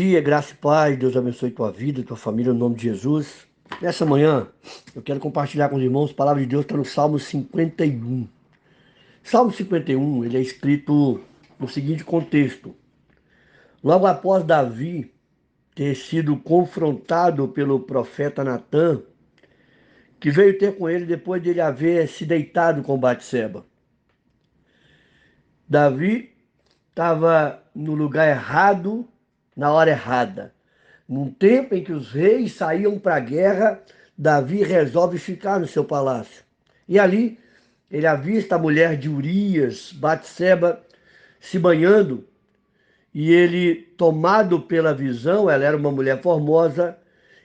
Dia, graça e paz, Deus abençoe tua vida, tua família, no nome de Jesus. Nessa manhã, eu quero compartilhar com os irmãos, a palavra de Deus está no Salmo 51. Salmo 51, ele é escrito no seguinte contexto. Logo após Davi ter sido confrontado pelo profeta Natã, que veio ter com ele depois de ele haver se deitado com Batseba. Davi estava no lugar errado, na hora errada. Num tempo em que os reis saíam para a guerra, Davi resolve ficar no seu palácio. E ali ele avista a mulher de Urias, Batseba, se banhando, e ele, tomado pela visão, ela era uma mulher formosa,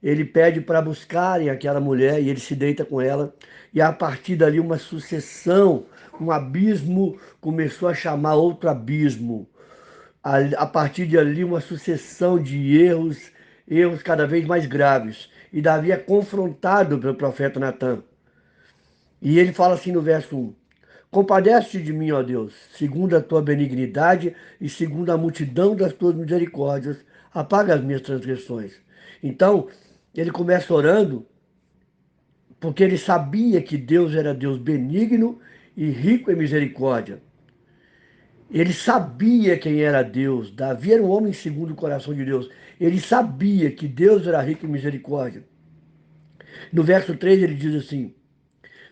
ele pede para buscarem aquela mulher e ele se deita com ela. E a partir dali uma sucessão, um abismo começou a chamar outro abismo. A partir de ali, uma sucessão de erros cada vez mais graves. E Davi é confrontado pelo profeta Natã. E ele fala assim no verso 1: Compadece-te de mim, ó Deus, segundo a tua benignidade e segundo a multidão das tuas misericórdias, apaga as minhas transgressões. Então, ele começa orando, porque ele sabia que Deus era Deus benigno e rico em misericórdia. Ele sabia quem era Deus. Davi era um homem segundo o coração de Deus. Ele sabia que Deus era rico em misericórdia. No verso 3 ele diz assim: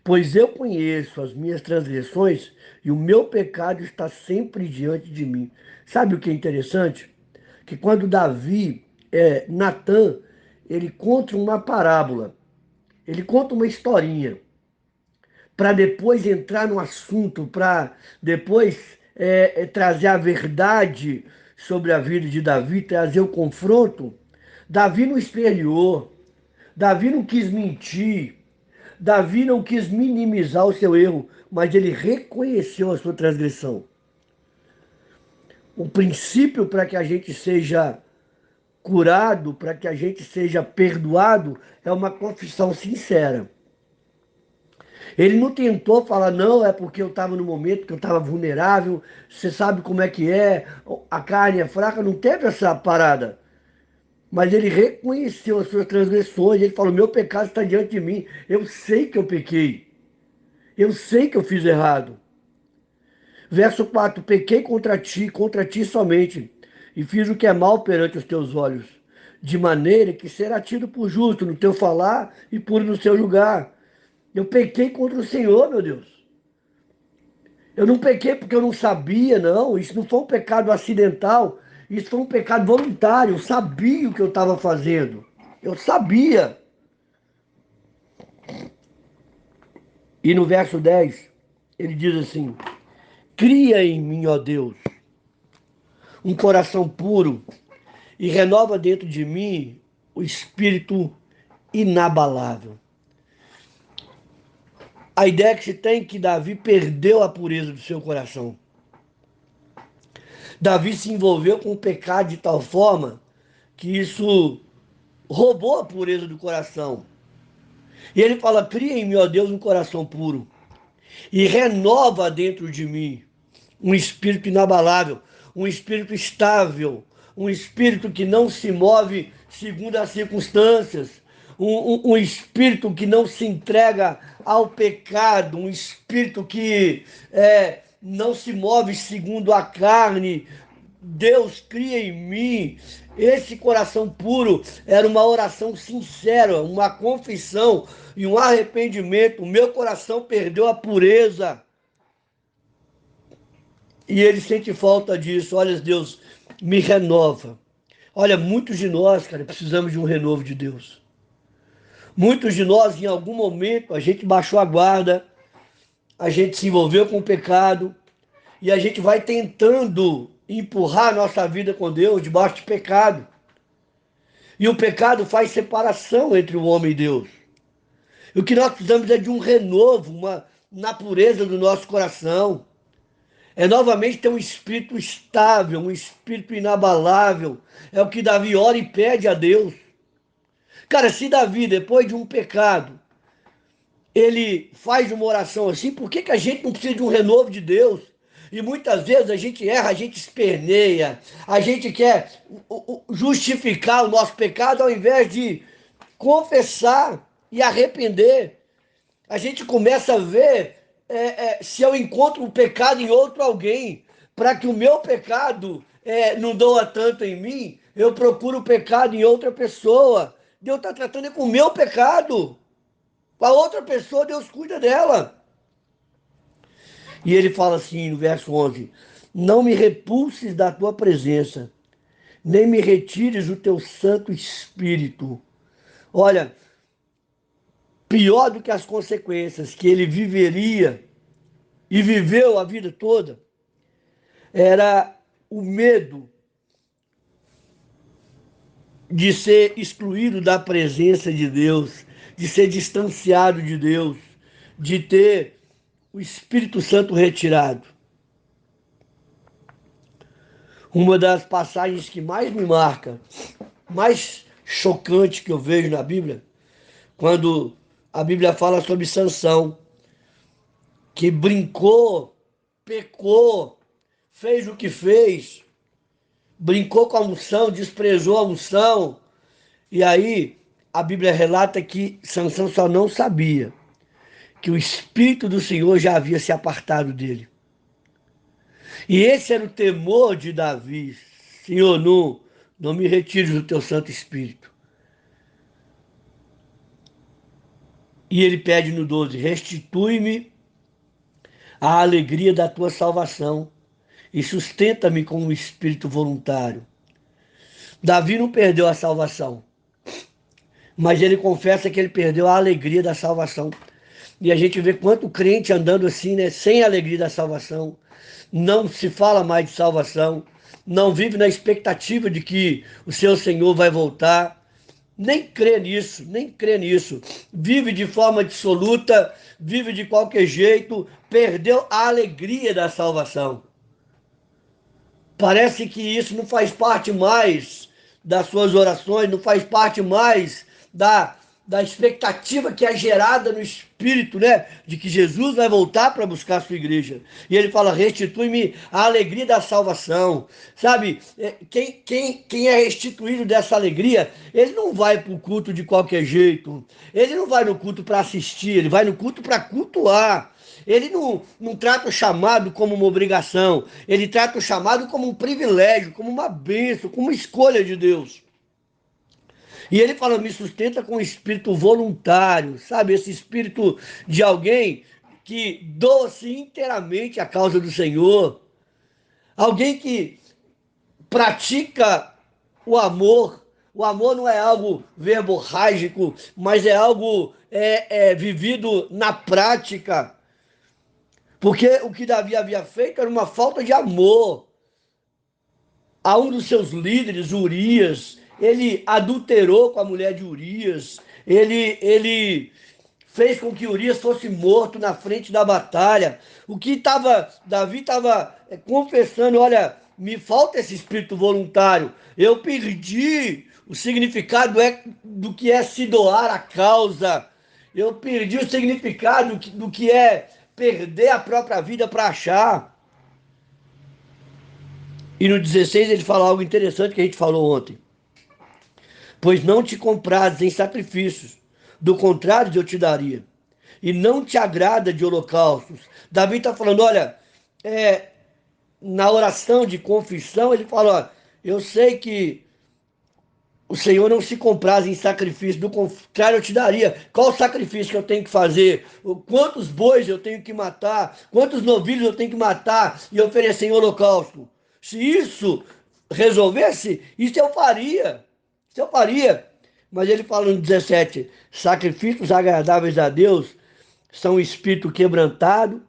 Pois eu conheço as minhas transgressões e o meu pecado está sempre diante de mim. Sabe o que é interessante? Que quando Natã, ele conta uma parábola, ele conta uma historinha, para depois entrar no assunto, para depois trazer a verdade sobre a vida de Davi, trazer o confronto. Davi não esperneou, Davi não quis mentir, Davi não quis minimizar o seu erro, mas ele reconheceu a sua transgressão. O princípio para que a gente seja curado, para que a gente seja perdoado, é uma confissão sincera. Ele não tentou falar, não, é porque eu estava no momento que eu estava vulnerável, você sabe como é que é, a carne é fraca, não teve essa parada. Mas ele reconheceu as suas transgressões, ele falou, meu pecado está diante de mim, eu sei que eu pequei, eu sei que eu fiz errado. Verso 4, pequei contra ti somente, e fiz o que é mal perante os teus olhos, de maneira que será tido por justo no teu falar e puro no seu julgar. Eu pequei contra o Senhor, meu Deus. Eu não pequei porque eu não sabia, não. Isso não foi um pecado acidental. Isso foi um pecado voluntário. Eu sabia o que eu estava fazendo. Eu sabia. E no verso 10, ele diz assim: Cria em mim, ó Deus, um coração puro e renova dentro de mim o espírito inabalável. A ideia que se tem é que Davi perdeu a pureza do seu coração. Davi se envolveu com o pecado de tal forma que isso roubou a pureza do coração. E ele fala: Cria em mim, ó Deus, um coração puro e renova dentro de mim um espírito inabalável, um espírito estável, um espírito que não se move segundo as circunstâncias, um espírito que não se entrega ao pecado, um espírito que não se move segundo a carne. Deus cria em mim esse coração puro. Era uma oração sincera, uma confissão e um arrependimento. O meu coração perdeu a pureza e ele sente falta disso. Olha, Deus, me renova. Olha, muitos de nós, cara, precisamos de um renovo de Deus. Muitos de nós, em algum momento, a gente baixou a guarda, a gente se envolveu com o pecado e a gente vai tentando empurrar a nossa vida com Deus debaixo de pecado. E o pecado faz separação entre o homem e Deus. E o que nós precisamos é de um renovo, na pureza do nosso coração. É novamente ter um espírito estável, um espírito inabalável. É o que Davi ora e pede a Deus. Cara, se Davi, depois de um pecado, ele faz uma oração assim, por que a gente não precisa de um renovo de Deus? E muitas vezes a gente erra, a gente esperneia, a gente quer justificar o nosso pecado ao invés de confessar e arrepender. A gente começa a ver se eu encontro um pecado em outro alguém, para que o meu pecado não doa tanto em mim, eu procuro o pecado em outra pessoa. Deus está tratando com o meu pecado. A outra pessoa, Deus cuida dela. E ele fala assim no verso 11: não me repulses da tua presença, nem me retires o teu Santo Espírito. Olha, pior do que as consequências que ele viveria e viveu a vida toda, era o medo de ser excluído da presença de Deus, de ser distanciado de Deus, de ter o Espírito Santo retirado. Uma das passagens que mais me marca, mais chocante que eu vejo na Bíblia, quando a Bíblia fala sobre Sansão, que brincou, pecou, fez o que fez, brincou com a unção, desprezou a unção. E aí a Bíblia relata que Sansão só não sabia que o Espírito do Senhor já havia se apartado dele. E esse era o temor de Davi. Senhor, não me retires do teu Santo Espírito. E ele pede no 12: restitui-me a alegria da tua salvação e sustenta-me com um espírito voluntário. Davi não perdeu a salvação, mas ele confessa que ele perdeu a alegria da salvação. E a gente vê quanto crente andando assim, né, sem a alegria da salvação, não se fala mais de salvação, não vive na expectativa de que o seu Senhor vai voltar, nem crê nisso, nem crê nisso. Vive de forma dissoluta, vive de qualquer jeito, perdeu a alegria da salvação. Parece que isso não faz parte mais das suas orações, não faz parte mais da expectativa que é gerada no Espírito, né? De que Jesus vai voltar para buscar a sua igreja. E ele fala: restitui-me a alegria da salvação. Sabe, quem é restituído dessa alegria, ele não vai para o culto de qualquer jeito. Ele não vai no culto para assistir, ele vai no culto para cultuar. Ele não trata o chamado como uma obrigação, ele trata o chamado como um privilégio, como uma bênção, como uma escolha de Deus. E ele fala: me sustenta com um espírito voluntário, sabe? Esse espírito de alguém que doa-se inteiramente à causa do Senhor. Alguém que pratica o amor. O amor não é algo verborrágico, mas é algo vivido na prática. Porque o que Davi havia feito era uma falta de amor a um dos seus líderes, Urias. Ele adulterou com a mulher de Urias. Ele fez com que Urias fosse morto na frente da batalha. Davi estava confessando: olha, me falta esse espírito voluntário. Eu perdi o significado do que é se doar à causa. Eu perdi o significado do que é perder a própria vida para achar. E no 16 ele fala algo interessante que a gente falou ontem. Pois não te comprases em sacrifícios, do contrário eu te daria. E não te agrada de holocaustos. Davi está falando: olha, na oração de confissão, ele fala: ó, eu sei que o Senhor não se compraz em sacrifício, do contrário eu te daria. Qual o sacrifício que eu tenho que fazer? Quantos bois eu tenho que matar? Quantos novilhos eu tenho que matar e oferecer em holocausto? Se isso resolvesse, isso eu faria. Isso eu faria. Mas ele fala no 17: sacrifícios agradáveis a Deus são um espírito quebrantado,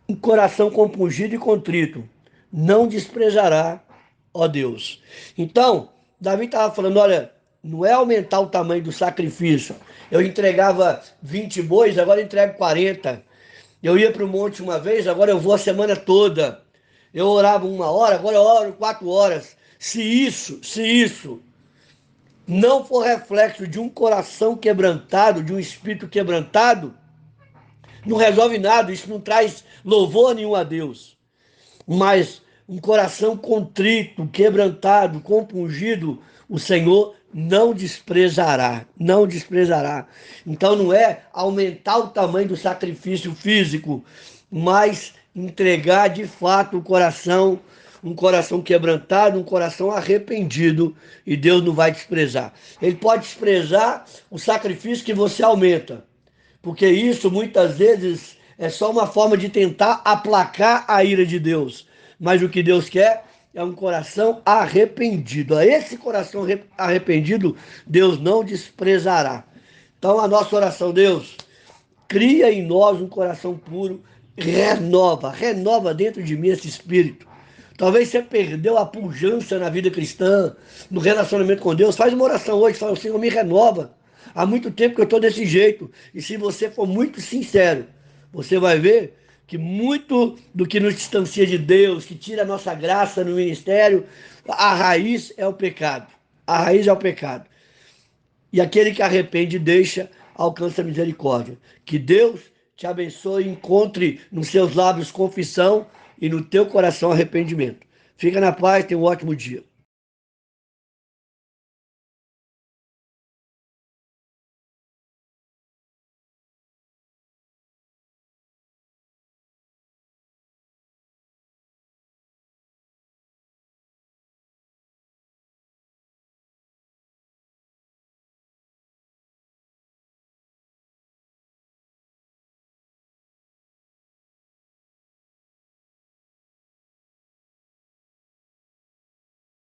um coração compungido e contrito. Não desprezará, ó Deus. Então, Davi estava falando: olha, não é aumentar o tamanho do sacrifício. Eu entregava 20 bois, agora eu entrego 40. Eu ia para o monte uma vez, agora eu vou a semana toda. Eu orava 1 hora, agora eu oro 4 horas. Se isso não for reflexo de um coração quebrantado, de um espírito quebrantado, não resolve nada, isso não traz louvor nenhum a Deus. Mas um coração contrito, quebrantado, compungido, o Senhor não desprezará, não desprezará. Então não é aumentar o tamanho do sacrifício físico, mas entregar de fato o coração, um coração quebrantado, um coração arrependido, e Deus não vai desprezar. Ele pode desprezar o sacrifício que você aumenta, porque isso muitas vezes é só uma forma de tentar aplacar a ira de Deus. Mas o que Deus quer é um coração arrependido. A esse coração arrependido, Deus não desprezará. Então, a nossa oração, Deus, cria em nós um coração puro, renova dentro de mim esse espírito. Talvez você perdeu a pujança na vida cristã, no relacionamento com Deus. Faz uma oração hoje, fala, Senhor, me renova. Há muito tempo que eu estou desse jeito. E se você for muito sincero, você vai ver que muito do que nos distancia de Deus, que tira a nossa graça no ministério, a raiz é o pecado. A raiz é o pecado. E aquele que arrepende e deixa, alcança a misericórdia. Que Deus te abençoe, encontre nos seus lábios confissão e no teu coração arrependimento. Fica na paz, tenha um ótimo dia.